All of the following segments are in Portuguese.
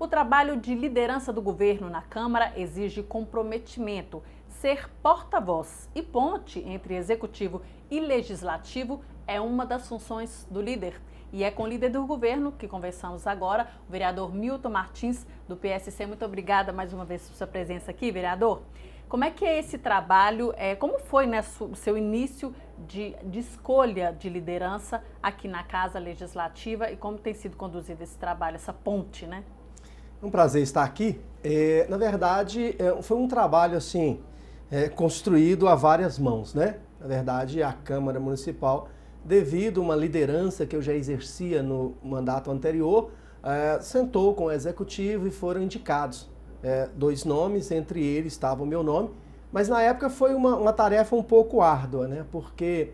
O trabalho de liderança do governo na Câmara exige comprometimento, ser porta-voz e ponte entre executivo e legislativo é uma das funções do líder. E é com o líder do governo que conversamos agora, o vereador Milton Martins, do PSC. Muito obrigada mais uma vez por sua presença aqui, vereador. Como é que é esse trabalho? Como foi, né, o seu início de escolha de liderança aqui na Casa Legislativa e como tem sido conduzido esse trabalho, essa ponte, né? É um prazer estar aqui. Na verdade, foi um trabalho assim construído a várias mãos, né? Na verdade, a Câmara Municipal, devido a uma liderança que eu já exercia no mandato anterior, sentou com o Executivo e foram indicados 2 nomes, entre eles estava o meu nome, mas na época foi uma tarefa um pouco árdua, né? Porque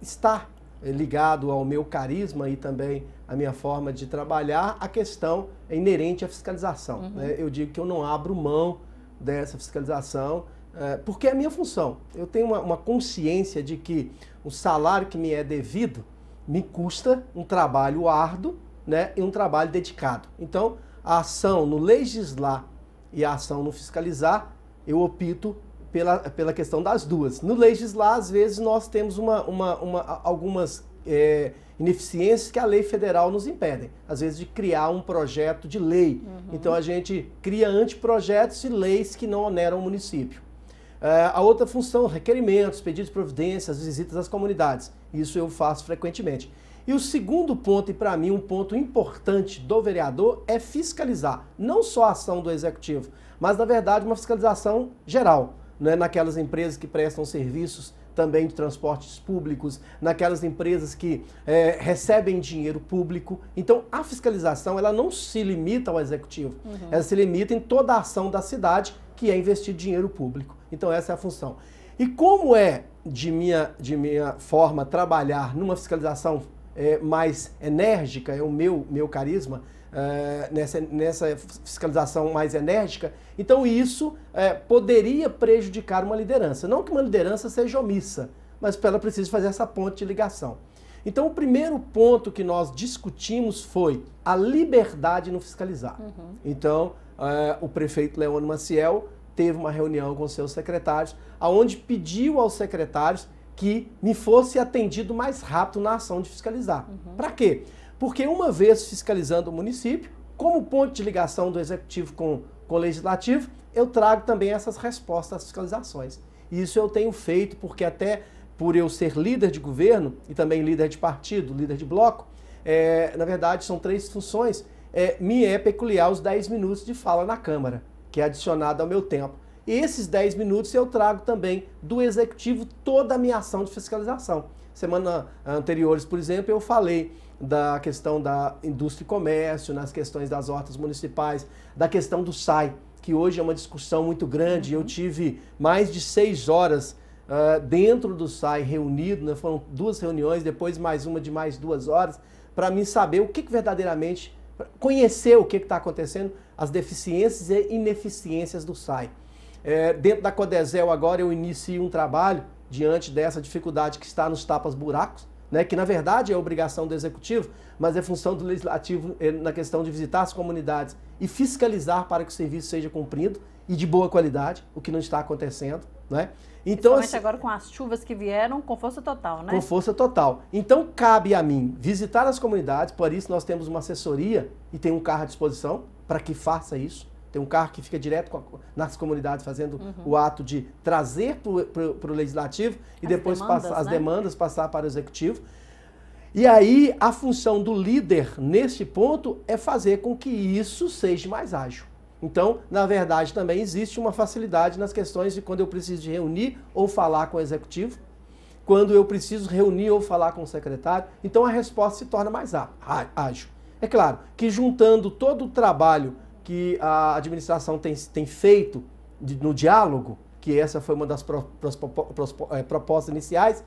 está ligado ao meu carisma e também à minha forma de trabalhar a questão inerente à fiscalização. Uhum. Né? Eu digo que eu não abro mão dessa fiscalização, porque é a minha função. Eu tenho uma consciência de que o salário que me é devido me custa um trabalho árduo, né, e um trabalho dedicado. Então, a ação no legislar e a ação no fiscalizar, eu opto pela questão das duas. No legislar, às vezes, nós temos algumas ineficiências que a lei federal nos impedem. Às vezes, de criar um projeto de lei. Uhum. Então, a gente cria anteprojetos e leis que não oneram o município. A outra função, requerimentos, pedidos de providências, visitas às comunidades. Isso eu faço frequentemente. E o segundo ponto, e para mim um ponto importante do vereador, é fiscalizar. Não só a ação do Executivo, mas na verdade uma fiscalização geral. Né? Naquelas empresas que prestam serviços também de transportes públicos, naquelas empresas que recebem dinheiro público. Então a fiscalização ela não se limita ao Executivo, ela se limita em toda a ação da cidade, que é investir dinheiro público. Então essa é a função. E como é de minha forma trabalhar numa fiscalização mais enérgica, é o meu carisma, nessa fiscalização mais enérgica, então isso poderia prejudicar uma liderança. Não que uma liderança seja omissa, mas ela precisa fazer essa ponte de ligação. Então o primeiro ponto que nós discutimos foi a liberdade no fiscalizar. Uhum. Então o prefeito Leônio Maciel teve uma reunião com seus secretários, onde pediu aos secretários que me fosse atendido mais rápido na ação de fiscalizar. Uhum. Para quê? Porque uma vez fiscalizando o município, como ponto de ligação do Executivo com o Legislativo, eu trago também essas respostas às fiscalizações. E isso eu tenho feito porque até por eu ser líder de governo e também líder de partido, líder de bloco, na verdade são 3 funções, me é peculiar os 10 minutos de fala na Câmara, que é adicionado ao meu tempo. E esses 10 minutos eu trago também do Executivo toda a minha ação de fiscalização. Semana anteriores, por exemplo, eu falei da questão da indústria e comércio, nas questões das hortas municipais, da questão do SAI, que hoje é uma discussão muito grande. Eu tive mais de 6 horas dentro do SAI reunido, né? Foram 2 reuniões, depois mais uma de mais 2 horas, para mim saber o que verdadeiramente, conhecer o que está acontecendo, as deficiências e ineficiências do SAI. Dentro da Codesel agora eu inicio um trabalho diante dessa dificuldade que está nos tapas-buracos, né, que na verdade é obrigação do Executivo, mas é função do Legislativo na questão de visitar as comunidades e fiscalizar para que o serviço seja cumprido e de boa qualidade, o que não está acontecendo. Né? Então, principalmente agora com as chuvas que vieram com força total, né? Com força total. Então cabe a mim visitar as comunidades, por isso nós temos uma assessoria e tem um carro à disposição para que faça isso. Tem um carro que fica direto nas comunidades fazendo o ato de trazer para o Legislativo e depois passar as demandas, passar para o Executivo. E aí a função do líder neste ponto é fazer com que isso seja mais ágil. Então, na verdade, também existe uma facilidade nas questões de quando eu preciso de reunir ou falar com o Executivo, quando eu preciso reunir ou falar com o secretário. Então a resposta se torna mais ágil. É claro que juntando todo o trabalho que a administração tem feito no diálogo, que essa foi uma das propostas iniciais,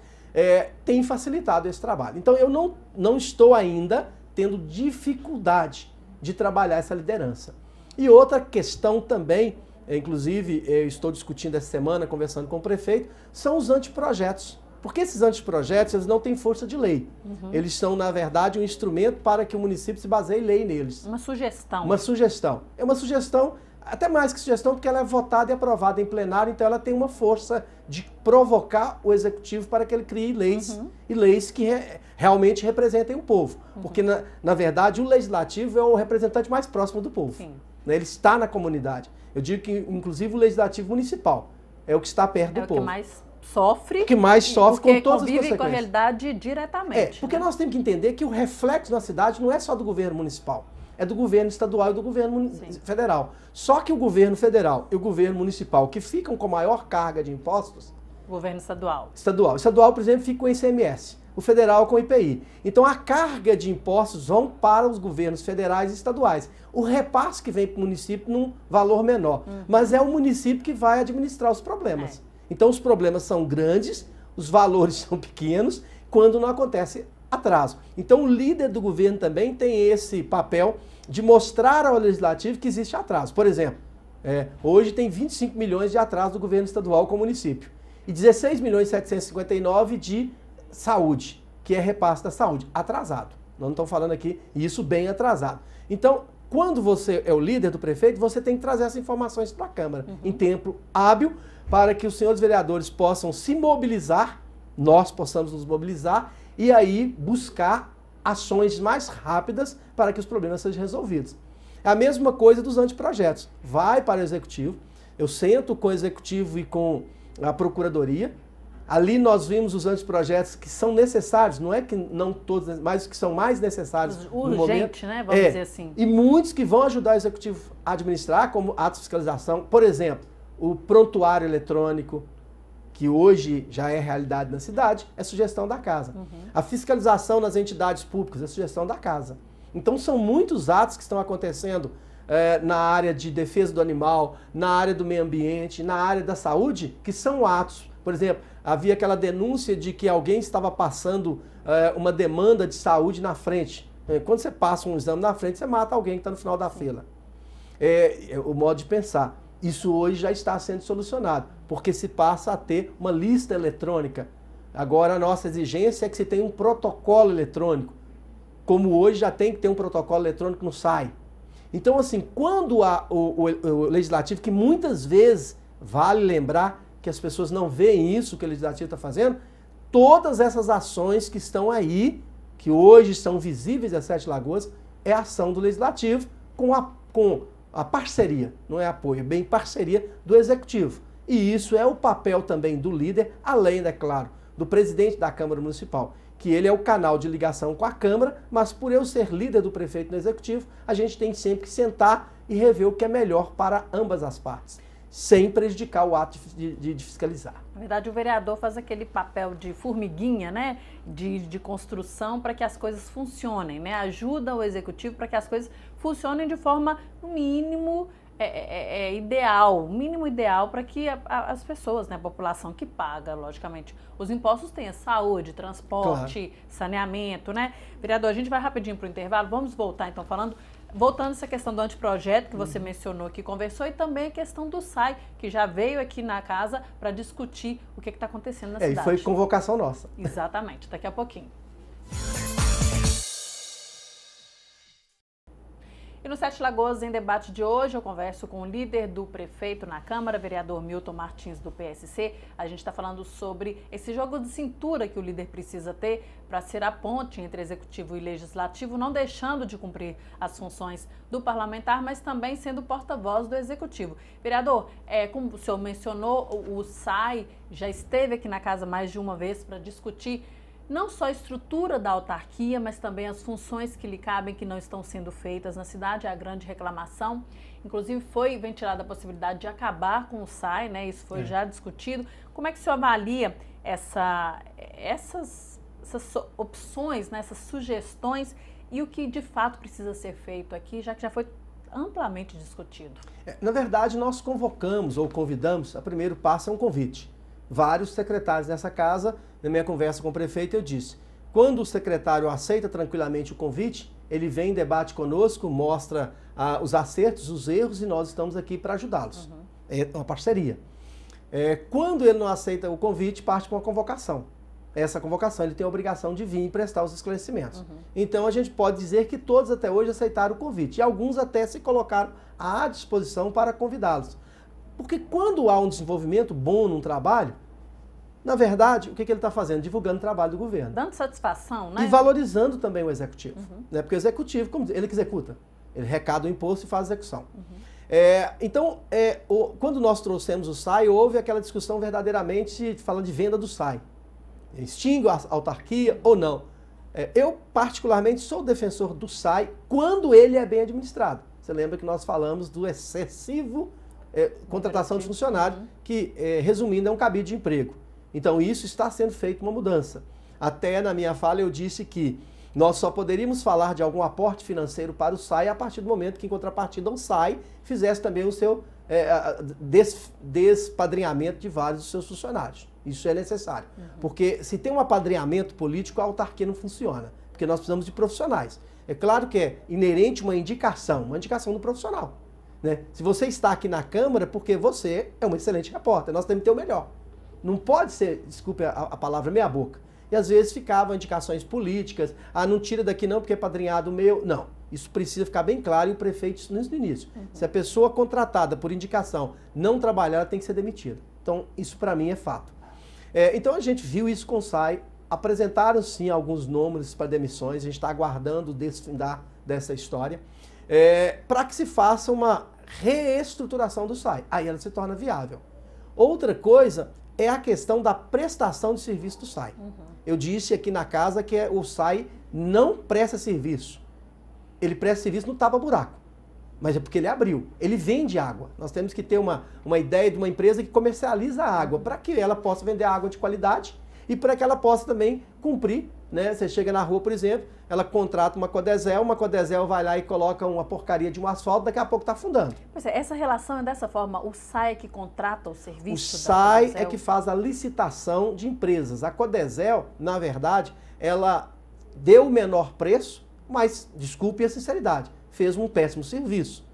tem facilitado esse trabalho. Então eu não estou ainda tendo dificuldade de trabalhar essa liderança. E outra questão também, inclusive eu estou discutindo essa semana, conversando com o prefeito, são os anteprojetos. Porque esses anteprojetos, eles não têm força de lei. Eles são, na verdade, um instrumento para que o município se baseie em lei neles. Uma sugestão. Uma sugestão. É uma sugestão, até mais que sugestão, porque ela é votada e aprovada em plenário, então ela tem uma força de provocar o executivo para que ele crie leis, e leis que realmente representem o povo. Porque, na verdade, o legislativo é o representante mais próximo do povo. Sim. Ele está na comunidade. Eu digo que, inclusive, o legislativo municipal é o que está perto do povo. É o que mais sofre. Que mais sofre com todas as consequências. Convive com a realidade diretamente. Porque nós temos que entender que o reflexo na cidade não é só do governo municipal, é do governo estadual e do governo federal. Só que o governo federal e o governo municipal, que ficam com maior carga de impostos... Governo estadual. Estadual, por exemplo, fica com o ICMS. O federal com o IPI. Então a carga de impostos vão para os governos federais e estaduais. O repasse que vem para o município num valor menor. Mas é o município que vai administrar os problemas. Então os problemas são grandes, os valores são pequenos, quando não acontece atraso. Então o líder do governo também tem esse papel de mostrar ao legislativo que existe atraso. Por exemplo, hoje tem 25 milhões de atraso do governo estadual com o município. E 16 milhões e 759 de saúde, que é repasse da saúde, atrasado. Nós não estamos falando aqui isso bem atrasado. Então, quando você é o líder do prefeito, você tem que trazer essas informações para a Câmara em tempo hábil, para que os senhores vereadores possam se mobilizar, nós possamos nos mobilizar e aí buscar ações mais rápidas para que os problemas sejam resolvidos. É a mesma coisa dos anteprojetos. Vai para o executivo, eu sento com o executivo e com a procuradoria. Ali nós vimos os anteprojetos que são necessários, não é que não todos, mas os que são mais necessários no momento. Urgente, né? Vamos dizer assim. E muitos que vão ajudar o executivo a administrar, como atos de fiscalização. Por exemplo, o prontuário eletrônico, que hoje já é realidade na cidade, é sugestão da casa. A fiscalização nas entidades públicas é sugestão da casa. Então são muitos atos que estão acontecendo na área de defesa do animal, na área do meio ambiente, na área da saúde, que são atos. Por exemplo, havia aquela denúncia de que alguém estava passando uma demanda de saúde na frente. Quando você passa um exame na frente, você mata alguém que está no final da fila. É o modo de pensar. Isso hoje já está sendo solucionado, porque se passa a ter uma lista eletrônica. Agora a nossa exigência é que se tenha um protocolo eletrônico, como hoje já tem que ter um protocolo eletrônico no SAI. Então, assim, quando o legislativo, que muitas vezes, vale lembrar que as pessoas não veem isso que o legislativo está fazendo, todas essas ações que estão aí, que hoje são visíveis às Sete Lagoas, é ação do legislativo com a parceria, não é apoio, é bem parceria do executivo. E isso é o papel também do líder, além, é claro, do presidente da Câmara Municipal, que ele é o canal de ligação com a Câmara, mas por eu ser líder do prefeito no executivo, a gente tem sempre que sentar e rever o que é melhor para ambas as partes, sem prejudicar o ato de fiscalizar. Na verdade, o vereador faz aquele papel de formiguinha, né? De construção para que as coisas funcionem, né? Ajuda o executivo para que as coisas funcionem de forma, no mínimo, ideal, o mínimo ideal para que as pessoas, né, a população que paga, logicamente, os impostos tenha saúde, transporte, saneamento, né? Vereador, a gente vai rapidinho para o intervalo, vamos voltar então voltando essa questão do anteprojeto que você mencionou aqui, conversou, e também a questão do SAI, que já veio aqui na casa para discutir o que está acontecendo na cidade. E foi convocação nossa. Exatamente, daqui a pouquinho. E no Sete Lagoas, em debate de hoje, eu converso com o líder do prefeito na Câmara, vereador Milton Martins, do PSC. A gente está falando sobre esse jogo de cintura que o líder precisa ter para ser a ponte entre executivo e legislativo, não deixando de cumprir as funções do parlamentar, mas também sendo porta-voz do executivo. Vereador, como o senhor mencionou, o SAI já esteve aqui na casa mais de uma vez para discutir não só a estrutura da autarquia, mas também as funções que lhe cabem que não estão sendo feitas na cidade, é a grande reclamação. Inclusive foi ventilada a possibilidade de acabar com o SAI, né? Isso foi já discutido. Como é que o senhor avalia essas opções, né? Essas sugestões e o que de fato precisa ser feito aqui, já que já foi amplamente discutido? Na verdade, nós convocamos ou convidamos, a primeiro passo é um convite. Vários secretários nessa casa, na minha conversa com o prefeito, eu disse, quando o secretário aceita tranquilamente o convite, ele vem, debate conosco, mostra os acertos, os erros, e nós estamos aqui para ajudá-los. É uma parceria. Quando ele não aceita o convite, parte para uma convocação. essa convocação, ele tem a obrigação de vir e prestar os esclarecimentos. Então a gente pode dizer que todos até hoje aceitaram o convite, e alguns até se colocaram à disposição para convidá-los. Porque quando há um desenvolvimento bom num trabalho, na verdade, o que ele está fazendo? Divulgando o trabalho do governo. Dando satisfação, né? E valorizando também o executivo. Né? Porque o executivo, como ele que executa, ele arrecada o imposto e faz a execução. Então, quando nós trouxemos o SAI, houve aquela discussão verdadeiramente falando de venda do SAI. Extingue a autarquia ou não? Eu, particularmente, sou defensor do SAI quando ele é bem administrado. Você lembra que nós falamos do excessivo contratação de funcionário, que, resumindo, é um cabide de emprego. Então, isso está sendo feito uma mudança. Até na minha fala eu disse que nós só poderíamos falar de algum aporte financeiro para o SAI a partir do momento que, em contrapartida, o SAI fizesse também o seu despadrinhamento de vários dos seus funcionários. Isso é necessário. Porque se tem um apadrinhamento político, a autarquia não funciona. Porque nós precisamos de profissionais. É claro que é inerente uma indicação do profissional. Né? Se você está aqui na Câmara, porque você é um excelente repórter, nós temos que ter o melhor. Não pode ser, desculpe a palavra, meia boca. E às vezes ficavam indicações políticas, não tira daqui não porque é padrinhado meu. Não, isso precisa ficar bem claro e o prefeito isso no início. Se a pessoa contratada por indicação não trabalhar, ela tem que ser demitida. Então isso para mim é fato. Então a gente viu isso com o SAI, apresentaram sim alguns números para demissões, a gente está aguardando o desfindar dessa história, para que se faça uma reestruturação do SAI. Aí ela se torna viável. Outra coisa é a questão da prestação de serviço do SAI. Eu disse aqui na casa que o SAI não presta serviço. Ele presta serviço no tapa-buraco. Mas é porque ele abriu. Ele vende água. Nós temos que ter uma ideia de uma empresa que comercializa a água para que ela possa vender água de qualidade e para que ela possa também cumprir. Né? Você chega na rua, por exemplo, ela contrata uma Codesel vai lá e coloca uma porcaria de um asfalto, daqui a pouco está afundando. Pois é, essa relação é dessa forma, o SAI é que contrata o serviço? O SAI é que faz a licitação de empresas. A Codesel, na verdade, ela deu o menor preço, mas, desculpe a sinceridade, fez um péssimo serviço.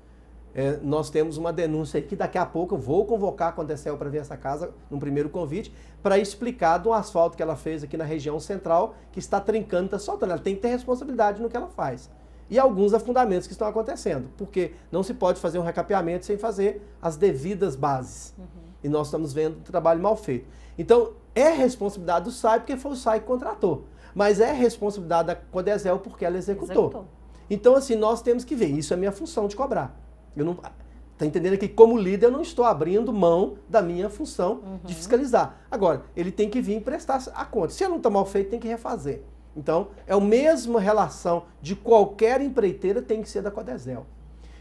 Nós temos uma denúncia aqui, daqui a pouco eu vou convocar a Codesel para vir essa casa, num primeiro convite, para explicar do asfalto que ela fez aqui na região central, que está trincando, está soltando. Ela tem que ter responsabilidade no que ela faz. E alguns afundamentos que estão acontecendo, porque não se pode fazer um recapeamento sem fazer as devidas bases. E nós estamos vendo o trabalho mal feito. Então, é responsabilidade do SAI, porque foi o SAI que contratou. Mas é responsabilidade da Codesel, porque ela executou. Então, assim, nós temos que ver. Isso é minha função de cobrar. Está entendendo que, como líder, eu não estou abrindo mão da minha função de fiscalizar. Agora, ele tem que vir e prestar a conta. Se não está mal feito, tem que refazer. Então, é a mesma relação de qualquer empreiteira, tem que ser da Codesel.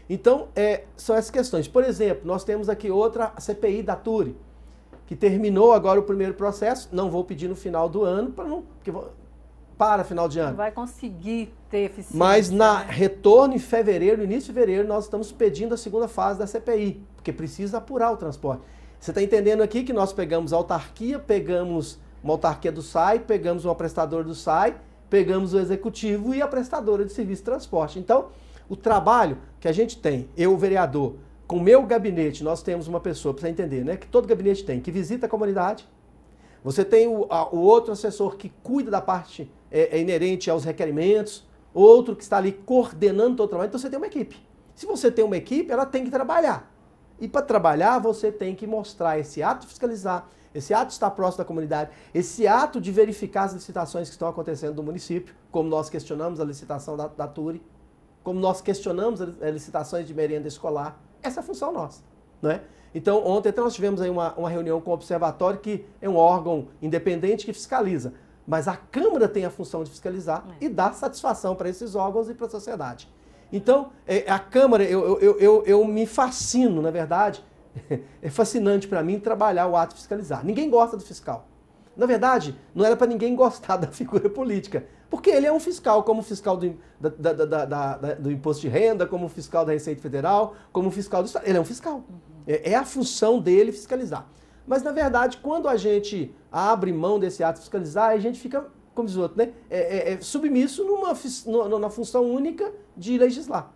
Então, são essas questões. Por exemplo, nós temos aqui outra CPI da Turi, que terminou agora o primeiro processo. Não vou pedir no final do ano, para final de ano. Não vai conseguir ter eficiência. Mas retorno em fevereiro, início de fevereiro, nós estamos pedindo a segunda fase da CPI, porque precisa apurar o transporte. Você está entendendo aqui que nós pegamos a autarquia, pegamos uma autarquia do SAI, pegamos uma prestadora do SAI, pegamos o executivo e a prestadora de serviço de transporte. Então, o trabalho que a gente tem, eu, o vereador, com o meu gabinete, nós temos uma pessoa, para você entender, né, que todo gabinete tem, que visita a comunidade. Você tem o outro assessor que cuida da parte inerente aos requerimentos, outro que está ali coordenando todo o trabalho. Então você tem uma equipe. Se você tem uma equipe, ela tem que trabalhar. E para trabalhar, você tem que mostrar esse ato de fiscalizar, esse ato de estar próximo da comunidade, esse ato de verificar as licitações que estão acontecendo no município, como nós questionamos a licitação da Turi, como nós questionamos as licitações de merenda escolar. Essa é a função nossa, não é? Então, ontem até nós tivemos aí uma reunião com o Observatório, que é um órgão independente que fiscaliza. Mas a Câmara tem a função de fiscalizar e dar satisfação para esses órgãos e para a sociedade. Então, a Câmara, eu me fascino, na verdade, é fascinante para mim trabalhar o ato de fiscalizar. Ninguém gosta do fiscal. Na verdade, não era para ninguém gostar da figura política, porque ele é um fiscal, como fiscal do Imposto de Renda, como fiscal da Receita Federal, como fiscal do Estado. Ele é um fiscal. É a função dele fiscalizar. Mas, na verdade, quando a gente abre mão desse ato de fiscalizar, a gente fica, como diz o outro, né? Submisso numa função única de legislar.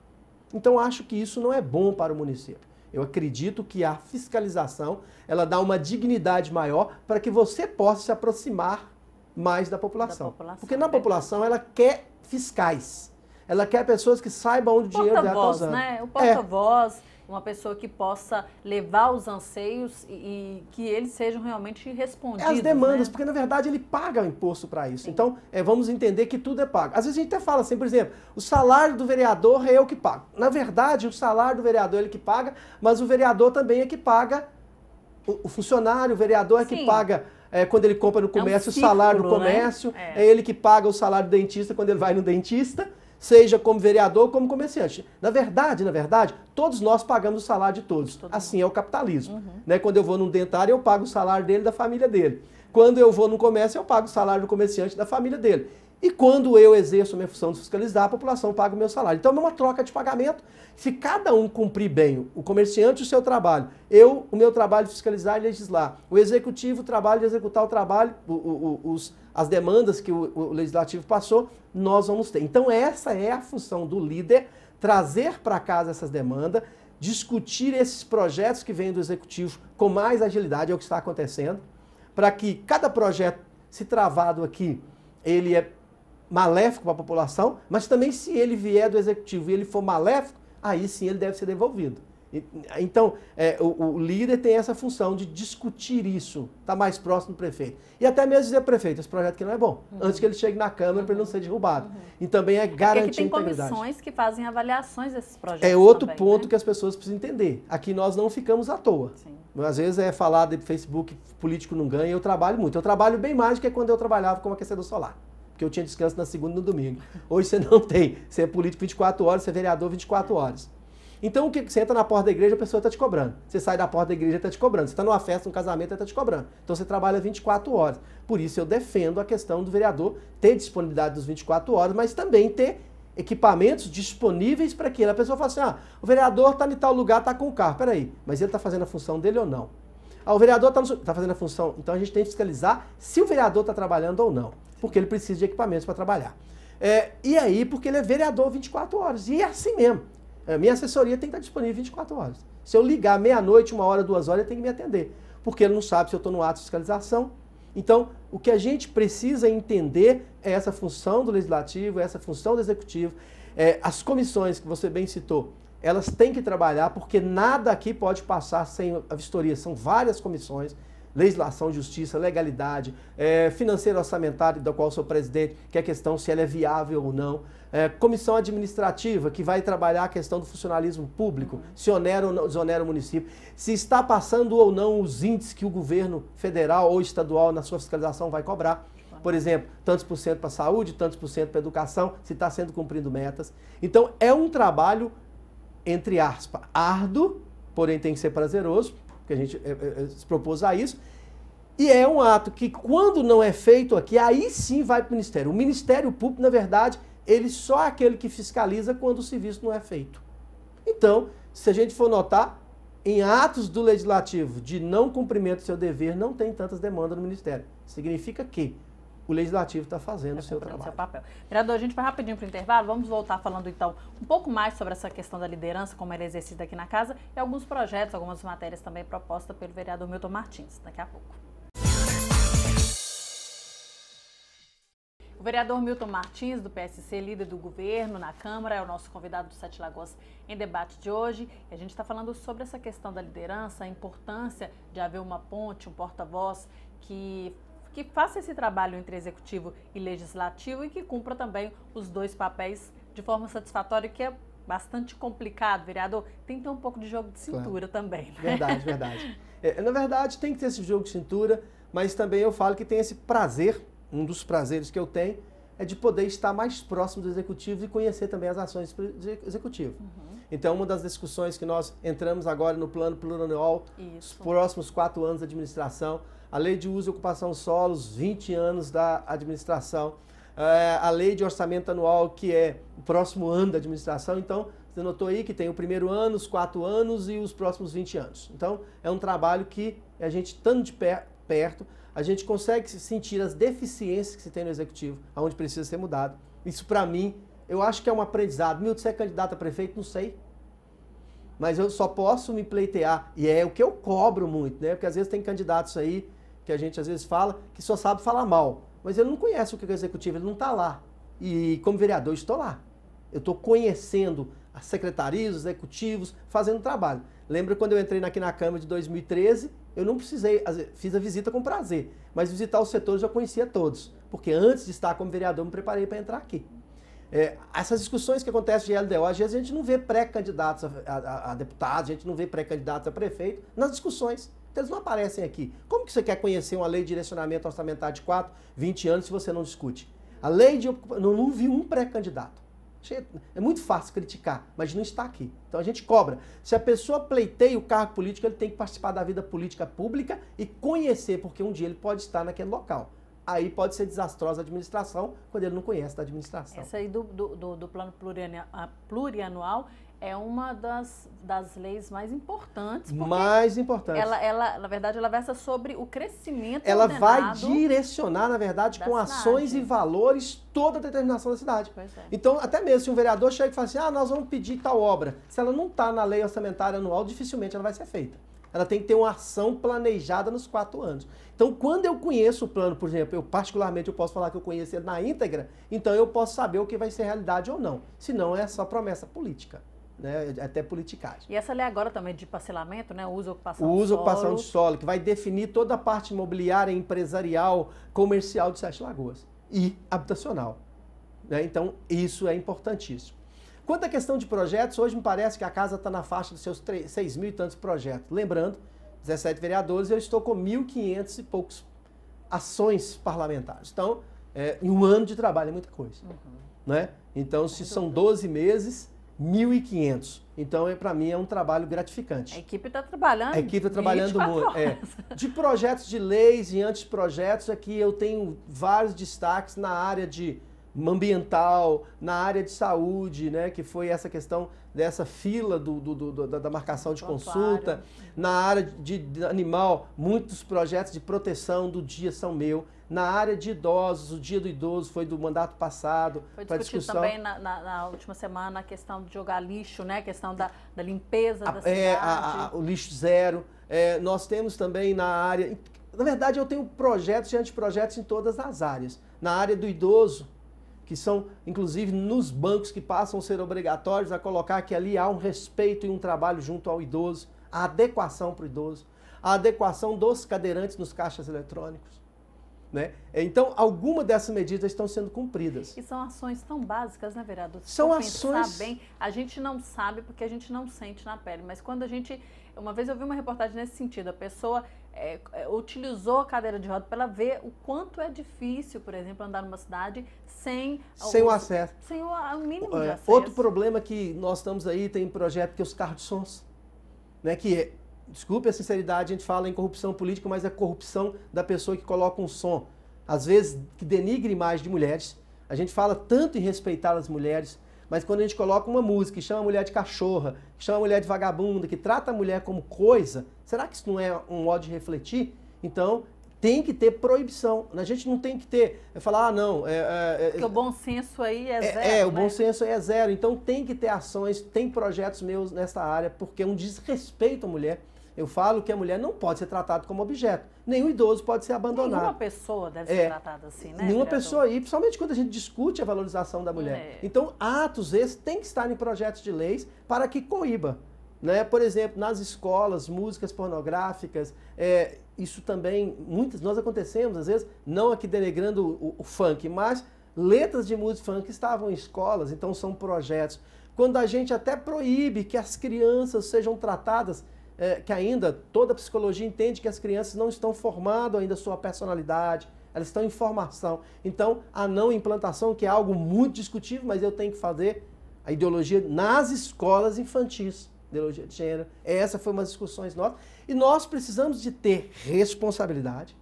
Então, acho que isso não é bom para o município. Eu acredito que a fiscalização, ela dá uma dignidade maior para que você possa se aproximar mais da população. Porque na população ela quer fiscais. Ela quer pessoas que saibam onde o dinheiro dela está usando. Né? O porta-voz, uma pessoa que possa levar os anseios e que eles sejam realmente respondidos. As demandas, né? porque na verdade ele paga o imposto para isso. Sim. Então, vamos entender que tudo é pago. Às vezes a gente até fala assim, por exemplo, o salário do vereador é eu que pago. Na verdade, o salário do vereador é ele que paga, mas o vereador também é que paga o funcionário, o vereador é que paga quando ele compra no comércio o salário do comércio, né? É ele que paga o salário do dentista quando ele vai no dentista, seja como vereador ou como comerciante. Na verdade, todos nós pagamos o salário de todos. Assim é o capitalismo. Né? Quando eu vou num dentário, eu pago o salário dele e da família dele. Quando eu vou num comércio, eu pago o salário do comerciante e da família dele. E quando eu exerço a minha função de fiscalizar, a população paga o meu salário. Então é uma troca de pagamento. Se cada um cumprir bem, o comerciante o seu trabalho, o meu trabalho de fiscalizar e legislar, o executivo o trabalho de executar o trabalho, as demandas que o legislativo passou, nós vamos ter. Então essa é a função do líder, trazer para casa essas demandas, discutir esses projetos que vêm do executivo com mais agilidade, é o que está acontecendo, para que cada projeto, se travado aqui, ele é maléfico para a população, mas também se ele vier do executivo e ele for maléfico, aí sim ele deve ser devolvido. Então, o líder tem essa função de discutir isso, estar mais próximo do prefeito. E até mesmo dizer, prefeito, esse projeto aqui não é bom, antes que ele chegue na Câmara para ele não ser derrubado. E também é garantir a integridade. Tem comissões que fazem avaliações desses projetos. É outro também, ponto né? que as pessoas precisam entender. Aqui nós não ficamos à toa. Sim. Às vezes é falado de Facebook, político não ganha, eu trabalho muito. Eu trabalho bem mais do que quando eu trabalhava como aquecedor solar. Porque eu tinha descanso na segunda e no domingo. Hoje você não tem. Você é político 24 horas, você é vereador 24 horas. Então, o que você entra na porta da igreja, a pessoa está te cobrando. Você sai da porta da igreja, está te cobrando. Você está numa festa, num casamento, ele está te cobrando. Então, você trabalha 24 horas. Por isso, eu defendo a questão do vereador ter disponibilidade dos 24 horas, mas também ter equipamentos disponíveis para aquilo. A pessoa fala assim, o vereador está em tal lugar, está com o carro. Peraí, mas ele está fazendo a função dele ou não? O vereador está fazendo a função, então a gente tem que fiscalizar se o vereador está trabalhando ou não. Porque ele precisa de equipamentos para trabalhar. E aí, porque ele é vereador 24 horas. E é assim mesmo. Minha assessoria tem que estar disponível 24 horas. Se eu ligar meia-noite, 1 hora, 2 horas, ele tem que me atender. Porque ele não sabe se eu estou no ato de fiscalização. Então, o que a gente precisa entender é essa função do legislativo, essa função do executivo. As comissões que você bem citou, elas têm que trabalhar, porque nada aqui pode passar sem a vistoria. São várias comissões. Legislação, justiça, legalidade, financeiro orçamentário, da qual eu sou presidente, que é a questão se ela é viável ou não. Comissão administrativa, que vai trabalhar a questão do funcionalismo público, se onera ou não desonera o município, se está passando ou não os índices que o governo federal ou estadual na sua fiscalização vai cobrar. Por exemplo, tantos por cento para a saúde, tantos por cento para a educação, se está sendo cumprido metas. Então, é um trabalho, entre aspas, árduo, porém tem que ser prazeroso, que a gente se propôs a isso, e é um ato que, quando não é feito aqui, aí sim vai para o Ministério. O Ministério Público, na verdade, ele só é aquele que fiscaliza quando o serviço não é feito. Então, se a gente for notar, em atos do Legislativo de não cumprimento do seu dever, não tem tantas demandas no Ministério. Significa que o Legislativo está fazendo o seu trabalho. Seu papel. Vereador, a gente vai rapidinho para o intervalo, vamos voltar falando então um pouco mais sobre essa questão da liderança, como ela é exercida aqui na casa, e alguns projetos, algumas matérias também propostas pelo vereador Milton Martins, daqui a pouco. O vereador Milton Martins, do PSC, líder do governo na Câmara, é o nosso convidado do Sete Lagoas em debate de hoje. E a gente está falando sobre essa questão da liderança, a importância de haver uma ponte, um porta-voz que faça esse trabalho entre executivo e legislativo e que cumpra também os dois papéis de forma satisfatória, que é bastante complicado, vereador. Tem que ter um pouco de jogo de cintura também. Né? Verdade, verdade. Na verdade, tem que ter esse jogo de cintura, mas também eu falo que tem esse prazer, um dos prazeres que eu tenho, é de poder estar mais próximo do executivo e conhecer também as ações do executivo. Então, uma das discussões que nós entramos agora no plano plurianual, os próximos 4 anos da administração, a lei de uso e ocupação de solos, 20 anos da administração, a lei de orçamento anual, que é o próximo ano da administração. Então, você notou aí que tem o primeiro ano, os 4 anos e os próximos 20 anos. Então, é um trabalho que a gente, estando de perto, a gente consegue sentir as deficiências que se tem no executivo, aonde precisa ser mudado. Isso, para mim, eu acho que é um aprendizado. Milton, você é candidato a prefeito? Não sei. Mas eu só posso me pleitear. E é o que eu cobro muito, né? Porque às vezes tem candidatos aí, que a gente às vezes fala, que só sabe falar mal. mas ele não conhece o que é o executivo, ele não está lá. E como vereador, eu estou lá. Eu estou conhecendo as secretarias, os executivos, fazendo trabalho. Lembra quando eu entrei aqui na Câmara de 2013, eu não precisei, fiz a visita com prazer, mas visitar os setores eu conhecia todos, porque antes de estar como vereador, eu me preparei para entrar aqui. Essas discussões que acontecem de LDO, às vezes a gente não vê pré-candidatos a deputados, a gente não vê pré-candidatos a prefeito nas discussões. Então eles não aparecem aqui. Como que você quer conhecer uma lei de direcionamento orçamentário de 4, 20 anos se você não discute? A lei de ocupação, não vi um pré-candidato. É muito fácil criticar, mas não está aqui. Então a gente cobra. Se a pessoa pleiteia o cargo político, ele tem que participar da vida política pública e conhecer, porque um dia ele pode estar naquele local. Aí pode ser desastrosa a administração quando ele não conhece da administração. Essa aí do plano plurianual é uma das leis mais importantes. Mais importante. Ela, na verdade, ela versa sobre o crescimento Ela vai direcionar, na verdade, com ações e valores toda a determinação da cidade. Pois é. Então, até mesmo se um vereador chega e fala assim, nós vamos pedir tal obra. Se ela não está na lei orçamentária anual, dificilmente ela vai ser feita. Ela tem que ter uma ação planejada nos 4 anos. Então, quando eu conheço o plano, por exemplo, eu posso falar que eu conheço ele na íntegra, então eu posso saber o que vai ser realidade ou não. Se não, é só promessa política, né? Até politicagem. E essa lei agora também de parcelamento, né? O uso e ocupação do solo. O uso e ocupação de solo, que vai definir toda a parte imobiliária, empresarial, comercial de Sete Lagoas e habitacional, né? Então, isso é importantíssimo. Quanto à questão de projetos, hoje me parece que a casa está na faixa dos seus 6 mil e tantos projetos. Lembrando, 17 vereadores, eu estou com 1.500 e poucos ações parlamentares. Então, em um ano de trabalho é muita coisa. Né? Então, se são 12 meses, 1.500. Então, para mim, é um trabalho gratificante. A equipe está trabalhando. A equipe está trabalhando muito. De projetos de leis e anteprojetos, aqui eu tenho vários destaques na área de ambiental, na área de saúde, né, que foi essa questão dessa fila da marcação de consulta, na área de animal, muitos projetos de proteção do dia são meu, na área de idosos, o dia do idoso foi do mandato passado. Foi discutido também na última semana a questão de jogar lixo, né, a questão da limpeza da cidade. O lixo zero. Nós temos também na área, na verdade eu tenho projetos e anteprojetos em todas as áreas. Na área do idoso, que são, inclusive, nos bancos que passam a ser obrigatórios, a colocar que ali há um respeito e um trabalho junto ao idoso, a adequação para o idoso, a adequação dos cadeirantes nos caixas eletrônicos. Né? Então, algumas dessas medidas estão sendo cumpridas. E são ações tão básicas, né, vereador? São ações... Pensar bem, a gente não sabe porque a gente não sente na pele, mas quando a gente... Uma vez eu vi uma reportagem nesse sentido, a pessoa utilizou a cadeira de roda para ela ver o quanto é difícil, por exemplo, andar numa cidade sem o acesso. Sem o mínimo de acesso. Outro problema que nós estamos aí, tem projeto que é os carros de sons, né, que desculpe a sinceridade, a gente fala em corrupção política, mas é corrupção da pessoa que coloca um som, às vezes que denigre imagem de mulheres. A gente fala tanto em respeitar as mulheres, mas quando a gente coloca uma música que chama a mulher de cachorra, que chama a mulher de vagabunda, que trata a mulher como coisa, será que isso não é um modo de refletir? Então, tem que ter proibição. A gente não tem que falar, não... Porque o bom senso aí é zero, o bom senso aí é zero. Então, tem que ter ações, tem projetos meus nessa área, porque é um desrespeito à mulher. Eu falo que a mulher não pode ser tratada como objeto. Nenhum idoso pode ser abandonado. Nenhuma pessoa deve ser tratada assim, né? Nenhuma pessoa, e principalmente quando a gente discute a valorização da mulher. Então, atos esses têm que estar em projetos de leis para que coíba. Né? Por exemplo, nas escolas, músicas pornográficas, isso também, nós acontecemos, às vezes, não aqui denigrando o funk, mas letras de música funk estavam em escolas, então são projetos. Quando a gente até proíbe que as crianças sejam tratadas, que ainda toda a psicologia entende que as crianças não estão formando ainda sua personalidade, elas estão em formação. Então, a não implantação, que é algo muito discutível, mas eu tenho que fazer a ideologia nas escolas infantis, ideologia de gênero. Essa foi uma das discussões nossas. E nós precisamos de ter responsabilidade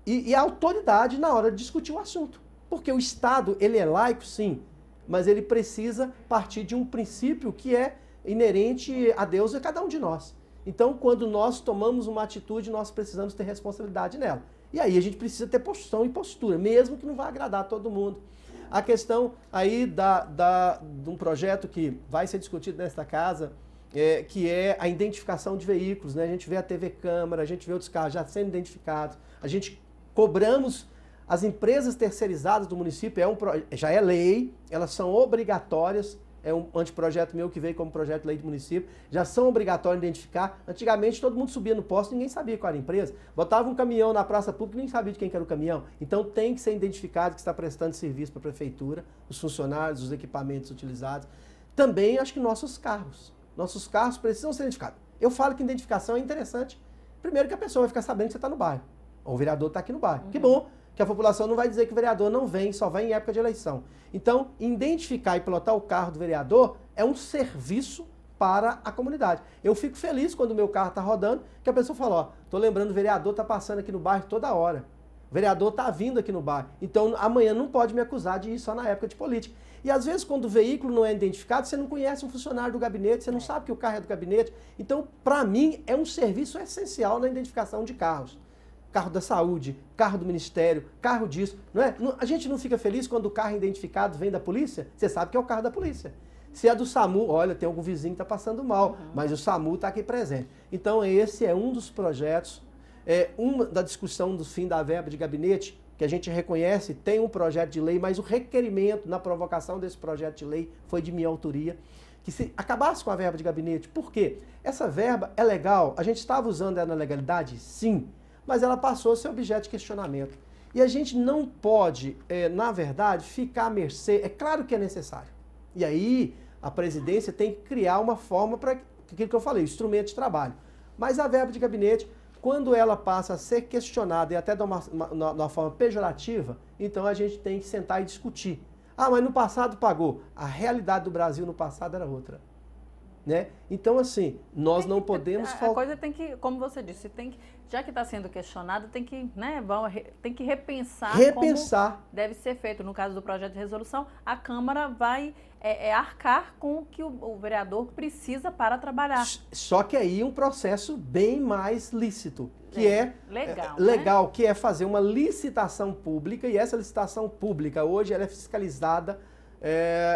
e autoridade na hora de discutir o assunto. Porque o Estado, ele é laico, sim, mas ele precisa partir de um princípio que é inerente a Deus e a cada um de nós. Então, quando nós tomamos uma atitude, nós precisamos ter responsabilidade nela. E aí a gente precisa ter posição e postura, mesmo que não vá agradar a todo mundo. A questão aí de um projeto que vai ser discutido nesta casa, que é a identificação de veículos, né? A gente vê a TV Câmara, a gente vê outros carros já sendo identificados, a gente cobramos as empresas terceirizadas do município, já é lei, elas são obrigatórias, é um anteprojeto meu que veio como projeto de lei do município, já são obrigatórios de identificar. Antigamente todo mundo subia no posto, ninguém sabia qual era a empresa. Botava um caminhão na praça pública e nem sabia de quem que era o caminhão. Então tem que ser identificado que está prestando serviço para a prefeitura, os funcionários, os equipamentos utilizados. Também acho que nossos carros precisam ser identificados. Eu falo que identificação é interessante. Primeiro que a pessoa vai ficar sabendo que você está no bairro. Ou o vereador está aqui no bairro. Que bom que a população não vai dizer que o vereador não vem, só vem em época de eleição. Então, identificar e pilotar o carro do vereador é um serviço para a comunidade. Eu fico feliz quando o meu carro está rodando, que a pessoa fala, ó, tô lembrando, o vereador está passando aqui no bairro toda hora. O vereador está vindo aqui no bairro. Então, amanhã não pode me acusar de ir só na época de política. E às vezes, quando o veículo não é identificado, você não conhece um funcionário do gabinete, você não sabe que o carro é do gabinete. Então, para mim, é um serviço essencial na identificação de carros. Carro da saúde, carro do ministério, carro disso, não é? A gente não fica feliz quando o carro identificado vem da polícia? Você sabe que é o carro da polícia. Se é do SAMU, olha, tem algum vizinho que está passando mal, mas o SAMU está aqui presente. Então, esse é um dos projetos, uma da discussão do fim da verba de gabinete, que a gente reconhece, tem um projeto de lei, mas o requerimento na provocação desse projeto de lei foi de minha autoria, que se acabasse com a verba de gabinete. Por quê? Essa verba é legal, a gente estava usando ela na legalidade? Sim, mas ela passou a ser objeto de questionamento. E a gente não pode, na verdade, ficar à mercê. É claro que é necessário. E aí, a presidência tem que criar uma forma para aquilo que eu falei, instrumento de trabalho. Mas a verba de gabinete, quando ela passa a ser questionada e até de uma forma pejorativa, então a gente tem que sentar e discutir. Ah, mas no passado pagou. A realidade do Brasil no passado era outra. Né? Então, assim, nós não podemos... A coisa tem que, como você disse, já que está sendo questionado, tem que, né, tem que repensar como deve ser feito. No caso do projeto de resolução, a Câmara vai arcar com o que o vereador precisa para trabalhar. Só que aí um processo bem mais lícito, que legal, né? Que é fazer uma licitação pública, e essa licitação pública hoje ela é fiscalizada.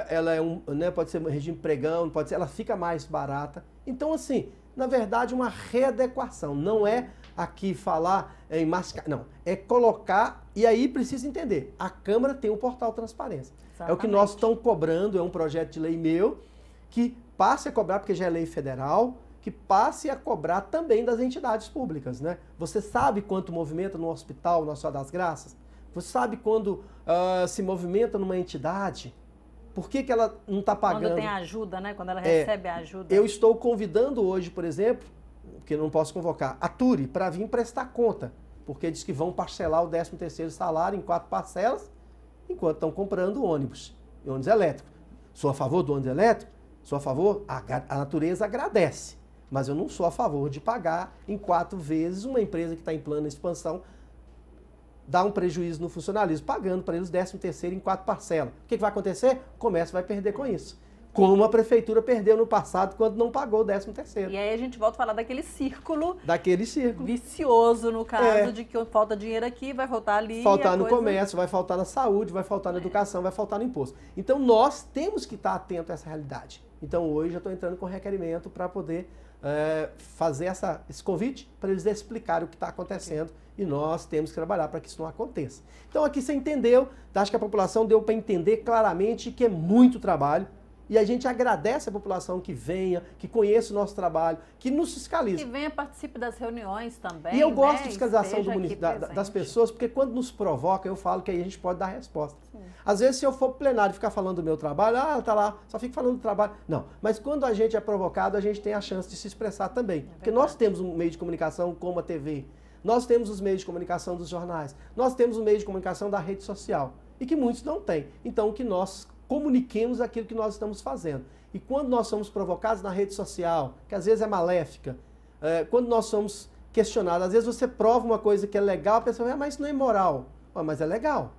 Ela né, pode ser um regime pregão, pode ser, ela fica mais barata. Então, assim, na verdade, uma readequação. Não é aqui falar em mascar, não. É colocar, e aí precisa entender, a Câmara tem um portal transparência. Exatamente. É o que nós estamos cobrando, é um projeto de lei meu, que passe a cobrar, porque já é lei federal, que passe a cobrar também das entidades públicas, né? Você sabe quanto movimenta no hospital, no Senhora das Graças? Você sabe quando se movimenta numa entidade? Por que ela não está pagando? Quando tem ajuda, né? Quando ela recebe a ajuda. Eu estou convidando hoje, por exemplo, porque não posso convocar, a Turi para vir prestar conta, porque diz que vão parcelar o 13º salário em 4 parcelas, enquanto estão comprando ônibus elétricos. Sou a favor do ônibus elétrico? Sou a favor? A natureza agradece, mas eu não sou a favor de pagar em 4 vezes uma empresa que está em plano de expansão, dá um prejuízo no funcionalismo, pagando para eles o 13º em 4 parcelas. O que vai acontecer? O comércio vai perder com isso. Como a prefeitura perdeu no passado quando não pagou o 13º. E aí a gente volta a falar daquele círculo. Vicioso, no caso, de que falta dinheiro aqui, vai faltar ali. Faltar no comércio, vai faltar na saúde, vai faltar na educação, vai faltar no imposto. Então nós temos que estar atentos a essa realidade. Então hoje eu estou entrando com requerimento para poder fazer esse convite para eles explicarem o que está acontecendo. E nós temos que trabalhar para que isso não aconteça. Então aqui você entendeu, acho que a população deu para entender claramente que é muito trabalho. E a gente agradece a população que venha, que conheça o nosso trabalho, que nos fiscalize. Que venha, participe das reuniões também. E eu gosto de fiscalização das pessoas, porque quando nos provoca, eu falo que aí a gente pode dar resposta. Sim. Às vezes, se eu for pro plenário e ficar falando do meu trabalho, tá lá, só fico falando do trabalho. Não, mas quando a gente é provocado, a gente tem a chance de se expressar também. Porque nós temos um meio de comunicação como a TV, nós temos os meios de comunicação dos jornais, nós temos o meio de comunicação da rede social, e que muitos não têm. Então, que nós comuniquemos aquilo que nós estamos fazendo. E quando nós somos provocados na rede social, que às vezes é maléfica, quando nós somos questionados, às vezes você prova uma coisa que é legal, a pessoa fala, mas isso não é moral. Mas é legal.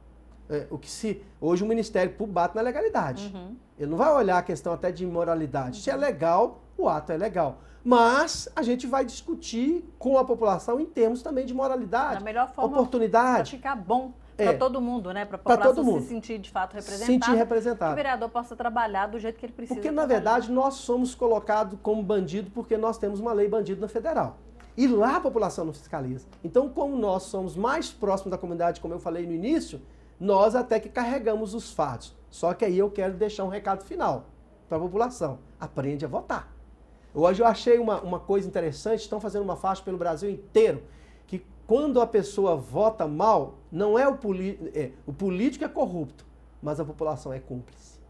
Hoje o Ministério Público bate na legalidade. Ele não vai olhar a questão até de imoralidade. Se é legal, o ato é legal. Mas a gente vai discutir com a população em termos também de moralidade, da melhor forma, oportunidade. Para ficar bom. Para todo mundo, né? Para a população se sentir de fato representada. Que o vereador possa trabalhar do jeito que ele precisa. Porque, na verdade, nós somos colocados como bandido porque nós temos uma lei bandido na federal. E lá a população não fiscaliza. Então, como nós somos mais próximos da comunidade, como eu falei no início, nós até que carregamos os fardos. Só que aí eu quero deixar um recado final para a população. Aprende a votar. Hoje eu achei uma coisa interessante, estão fazendo uma faixa pelo Brasil inteiro, que quando a pessoa vota mal, não é o político é corrupto, mas a população é cúmplice.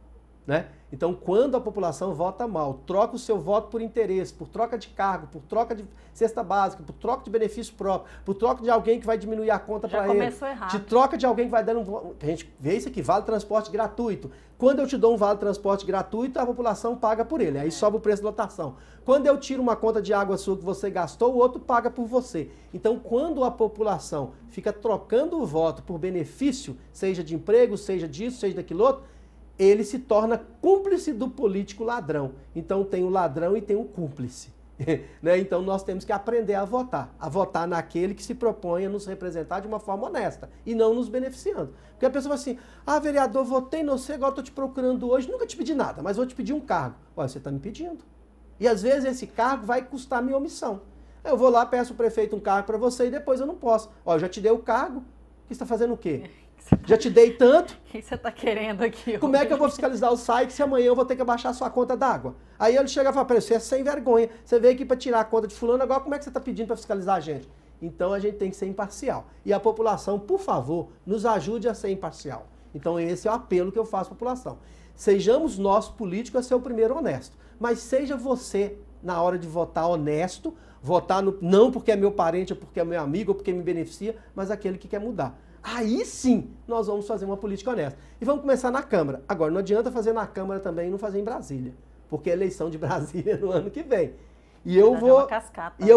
Né? Então, quando a população vota mal, troca o seu voto por interesse, por troca de cargo, por troca de cesta básica, por troca de benefício próprio, por troca de alguém que vai diminuir a conta para ele. Já começou errado. De troca de alguém que vai dando... A gente vê isso aqui, vale transporte gratuito. Quando eu te dou um vale transporte gratuito, a população paga por ele, aí sobe o preço da lotação. Quando eu tiro uma conta de água sua que você gastou, o outro paga por você. Então, quando a população fica trocando o voto por benefício, seja de emprego, seja disso, seja daquilo outro, ele se torna cúmplice do político ladrão. Então tem o ladrão e tem o cúmplice. Né? Então nós temos que aprender a votar naquele que se propõe a nos representar de uma forma honesta e não nos beneficiando. Porque a pessoa fala assim, vereador, votei no você, agora estou te procurando hoje, nunca te pedi nada, mas vou te pedir um cargo. Olha, você está me pedindo. E às vezes esse cargo vai custar a minha omissão. Eu vou lá, peço o prefeito um cargo para você e depois eu não posso. Olha, eu já te dei o cargo, que você está fazendo o quê? Já te dei tanto. O que você está querendo aqui? Como é que eu vou fiscalizar o site se amanhã eu vou ter que abaixar a sua conta d'água? Aí ele chega e fala, você é sem vergonha. Você veio aqui para tirar a conta de fulano, agora como é que você está pedindo para fiscalizar a gente? Então a gente tem que ser imparcial. E a população, por favor, nos ajude a ser imparcial. Então esse é o apelo que eu faço à população. Sejamos nós, políticos, a ser o primeiro honesto. Mas seja você, na hora de votar, honesto. Votar não porque é meu parente, ou porque é meu amigo, ou porque me beneficia, mas aquele que quer mudar. Aí sim nós vamos fazer uma política honesta. E vamos começar na Câmara. Agora, não adianta fazer na Câmara também e não fazer em Brasília. Porque é eleição de Brasília no ano que vem. E eu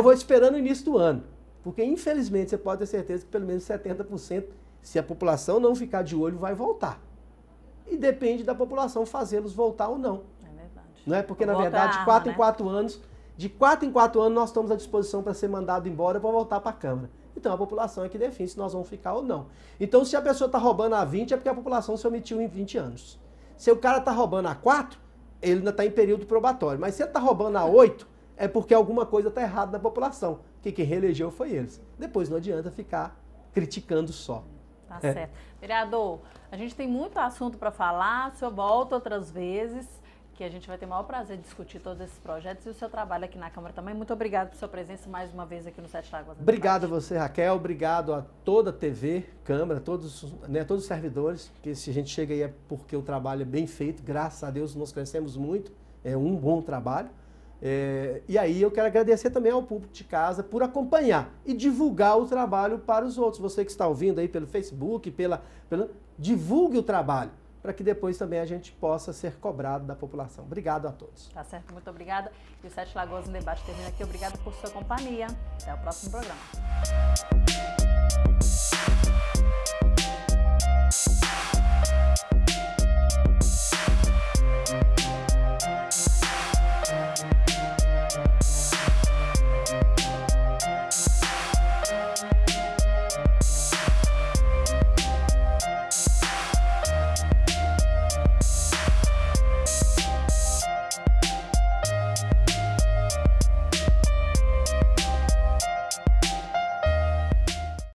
vou esperando o início do ano. Porque, infelizmente, você pode ter certeza que pelo menos 70%, se a população não ficar de olho, vai voltar. E depende da população fazê-los voltar ou não. É verdade. Não é? Porque, na verdade, de 4 em 4 anos, nós estamos à disposição para ser mandado embora para voltar para a Câmara. Então a população é que define se nós vamos ficar ou não. Então se a pessoa está roubando há 20 é porque a população se omitiu em 20 anos. Se o cara está roubando há 4, ele ainda está em período probatório. Mas se ele está roubando há 8, é porque alguma coisa está errada na população. Que quem reelegeu foi eles. Depois não adianta ficar criticando só. Tá certo. Vereador, a gente tem muito assunto para falar, o senhor volta outras vezes, que a gente vai ter o maior prazer de discutir todos esses projetos e o seu trabalho aqui na Câmara também. Muito obrigado por sua presença mais uma vez aqui no Sete Lagoas. Obrigado a você, Raquel. Obrigado a toda a TV, Câmara, todos os servidores, que se a gente chega aí é porque o trabalho é bem feito. Graças a Deus nós crescemos muito. É um bom trabalho. E aí eu quero agradecer também ao público de casa por acompanhar e divulgar o trabalho para os outros. Você que está ouvindo aí pelo Facebook, divulgue o trabalho, para que depois também a gente possa ser cobrado da população. Obrigado a todos. Tá certo, muito obrigada. E o Sete Lagoas em Debate termina aqui. Obrigado por sua companhia. Até o próximo programa.